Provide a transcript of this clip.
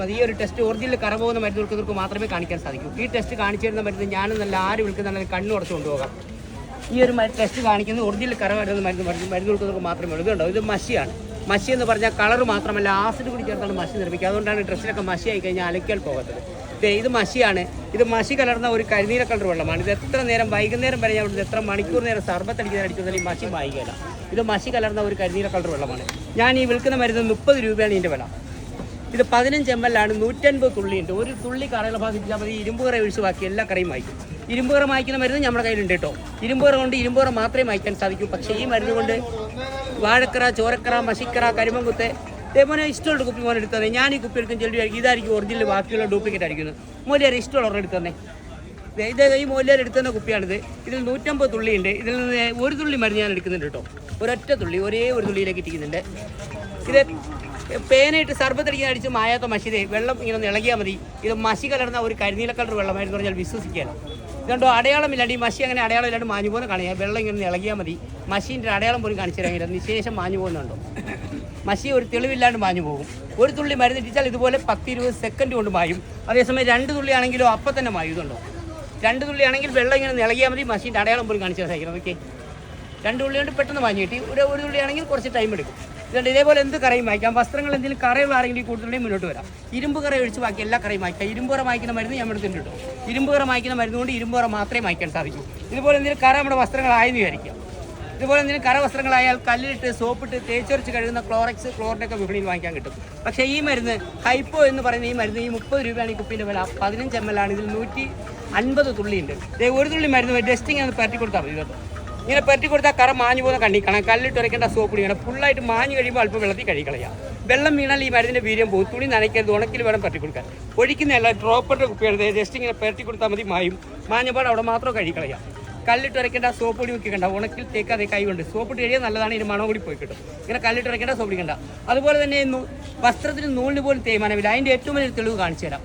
മതി. ഈ ഒരു ടെസ്റ്റ് ഒറിജിനൽ കറ പോകുന്ന മരുന്ന് വിൽക്കുന്നവർക്ക് മാത്രമേ കാണിക്കാൻ സാധിക്കൂ. ഈ ടെസ്റ്റ് കാണിച്ചു തരുന്ന മരുന്ന് ഞാനെന്നല്ല ആര് വിൽക്കുന്ന കണ്ണു ഉടച്ചു കൊണ്ടുപോകാം. ഈ ഒരു ടെസ്റ്റ് കാണിക്കുന്നത് ഒറിജിനൽ കറ വരുന്ന മരുന്ന് വിൽക്കുന്നവർക്ക് മാത്രമേ ഉള്ളൂ. ഇതുണ്ടോ, ഇത് മഷിയാണ്. മഷി എന്ന് പറഞ്ഞാൽ കളർ മാത്രമല്ല ആസിഡ് കൂടി ചേർത്താണ് മഷി നിർമ്മിക്കുക. അതുകൊണ്ടാണ് ഡ്രസ്സിലൊക്കെ മഷി ആയി കഴിഞ്ഞാൽ അലക്കിയാൽ പോകത്തത്. ഇത് മഷിയാണ്. ഇത് മഷി കലർന്ന ഒരു കരിനീല കളർ വെള്ളമാണ്. ഇത് എത്ര നേരം വൈകുന്നേരം വരെ ഞാൻ എത്ര മണിക്കൂർ നേരം സർബത്തടിക്കാൻ ഈ മഷി വായിക്കുകയില്ല. ഇത് മഷി കലർന്ന ഒരു കരിനീല കളർ വെള്ളമാണ്. ഞാൻ ഈ വിൽക്കുന്ന മരുന്ന് 30 രൂപയാണ് ഇതിൻ്റെ വില. ഇത് 15 ml ആണ്. 150 തുള്ളിയുണ്ട്. ഒരു തുള്ളി കറയുള്ള ഭാഗിച്ചാൽ മതി. ഇരുമ്പ് കറ ഒഴിച്ച് ബാക്കി എല്ലാ കറയും വായിക്കും. ഇരുമ്പ് കറ വായിക്കുന്ന മരുന്ന് നമ്മുടെ കയ്യിലുണ്ട് കേട്ടോ. ഇരുമ്പ് കറ കൊണ്ട് ഇരുമ്പ് കറ മാത്രമേ വായിക്കാൻ സാധിക്കൂ. പക്ഷേ ഈ മരുന്ന് കൊണ്ട് വാഴക്കറ, ചോരക്കറ, മഷിക്കറ, കരിമ്പുകുത്ത് ഇതേപോലെ ഇഷ്ടമുള്ള കുപ്പി മോനെ എടുത്തു തന്നെ. ഞാൻ ഈ കുപ്പി എടുക്കും ചെല്ലുമായിരിക്കും. ഇതായിരിക്കും ഒറിജിനൽ, ബാക്കിയുള്ള ഡ്യൂപ്ലിക്കേറ്റ് ആയിരിക്കുന്നത്. മൂല്യർ ഇഷ്ടമുള്ളവർ എടുത്തു തന്നെ. ഇത് ഈ മൂല്യർ എടുത്തുന്ന കുപ്പിയാണിത്. ഇതിൽ 150 തുള്ളിയുണ്ട്. ഇതിൽ നിന്ന് ഒരു തുള്ളി മരുന്ന് ഞാൻ എടുക്കുന്നുണ്ട് കേട്ടോ. ഒരൊറ്റ തുള്ളി, ഒരേ ഒരു തുള്ളിയിലേക്ക് ഇട്ടിരിക്കുന്നുണ്ട്. ഇത് പേനായിട്ട് സർബത്തടിക്കാൻ അടിച്ച് മായാത്ത മഷിതേ വെള്ളം ഇങ്ങനെ ഒന്ന് ഇളകിയാൽ മതി. ഇത് മഷി കലർന്ന ഒരു കരിനീല കളർ വെള്ളമായിരുന്നു പറഞ്ഞാൽ വിശ്വസിക്കുകയാണ്. ഇതുകൊണ്ടോ അടയാളമില്ലാണ്ട് ഈ മഷി അങ്ങനെ അടയാളം ഇല്ലാണ്ട് മാഞ്ഞു പോകുന്ന കാണിയാൽ വെള്ളം ഇങ്ങനെ ഇളകിയാൽ മതി. മഷീൻ്റെ അടയാളം പോലും കാണിച്ചു തരാൻ നിശേഷം മാഞ്ഞു പോകുന്നുണ്ടോ. മഷി ഒരു തെളിവില്ലാണ്ട് മാഞ്ഞു പോകും. ഒരു തുള്ളി മരുന്ന് ഇട്ടിച്ചാൽ ഇതുപോലെ 10-20 സെക്കൻഡ് കൊണ്ട് മായും. അതേസമയം 2 തുള്ളി ആണെങ്കിലോ അപ്പം തന്നെ മായുന്നുണ്ടോ. 2 തുള്ളി ആണെങ്കിൽ വെള്ളം ഇങ്ങനെ ഇളകിയാൽ മതി. മഷീൻ്റെ അടയാളം പോലും കാണിച്ചു തരാം. ഓക്കെ, 2 തുള്ളി കൊണ്ട് പെട്ടെന്ന് മാഞ്ഞു കിട്ടി. ഒരു തുള്ളി ആണെങ്കിൽ കുറച്ച് ടൈം എടുക്കും. ഇതുകൊണ്ട് ഇതേപോലെ എന്ത് കറയും വായിക്കാം. വസ്ത്രങ്ങൾ എന്തെങ്കിലും കറയുള്ള ആരെങ്കിലും ഈ കൂടുതലും മുന്നോട്ട് വരാം. ഇരുമ്പ് കറ ഒഴിച്ച് ബാക്കി എല്ലാ കറയും വായിക്കാം. ഇരുമ്പ് കറ വായിക്കുന്ന മരുന്ന് ഞാൻ എടുത്തിട്ടുണ്ട് കേട്ടോ. ഇരുമ്പ് കറ വായിക്കുന്ന മരുന്ന് കൊണ്ട് ഇരുമ്പ് കറ മാത്രമേ വായിക്കാൻ സാധിക്കൂ. ഇതുപോലെ എന്തെങ്കിലും കറ നമ്മുടെ വസ്ത്രങ്ങളായെന്ന് വിചാരിക്കാം. ഇതുപോലെ എന്തെങ്കിലും കറ വസ്ത്രങ്ങളായാൽ കല്ലിട്ട് സോപ്പിട്ട് തേച്ചൊരച്ച് കഴുകുന്ന ക്ലോറക്സ്, ക്ലോറിനൊക്കെ വിപണിയിൽ വാങ്ങിക്കാൻ കിട്ടും. പക്ഷേ ഈ മരുന്ന് ഹൈപ്പോ എന്ന് പറയുന്ന ഈ മരുന്ന് ഈ 30 രൂപയാണ് ഈ കുപ്പീൻ്റെ വില. 15 ml ആണ്. ഇതിൽ 150 തുള്ളിയുണ്ട്. ഒരു തുള്ളി മരുന്ന് ഡസ്റ്റിങ് ഒന്ന് പരട്ടി കൊടുത്താൽ മതി കേട്ടോ. ഇങ്ങനെ പരട്ടി കൊടുത്താൽ കറ മാഞ്ഞു പോകുന്ന കണ്ണിക്കണം. കല്ലിട്ട് ഉരയ്ക്കേണ്ട സോപ്പ് ഇടിക്കണം. ഫുള്ളായിട്ട് മാഞ്ഞ് കഴിയുമ്പോൾ അല്പം വെള്ളത്തിൽ കഴുകിക്കളയാം. വെള്ളം വീണാൽ ഈ മരുന്നിൻ്റെ വീര്യം പോകും. തുണി നനയ്ക്കരുത്. ഉണക്കിൽ വേണം പരട്ടി കൊടുക്കാൻ. ഒഴിക്കുന്നതല്ല, ഡ്രോപ്പറിൻ്റെ കുപ്പിയെടുത്ത് ജസ്റ്റ് ഇങ്ങനെ പരട്ടി കൊടുത്താൽ മതി. മാഞ്ഞപാട് അവിടെ മാത്രം കഴുകിക്കളയാം. കല്ലിട്ട് ഉരയ്ക്കേണ്ട സോപ്പ് പൊടി വെക്കേണ്ട. ഉണക്കിൽ തേക്കാതെ കൈ കൊണ്ട് സോപ്പിട്ട് കഴിയാൻ നല്ലതാണ്. ഇതിന് മണം കൂടി പോയി കിട്ടും. ഇങ്ങനെ കല്ലിട്ട് ഉരയ്ക്കേണ്ട സോപ്പ് പിടിക്കേണ്ട. അതുപോലെ തന്നെ വസ്ത്രത്തിന് നൂലിന് പോലും തേയ്മാനമില്ല. അതിൻ്റെ ഏറ്റവും വലിയ തെളിവ് കാണിച്ചു തരാം.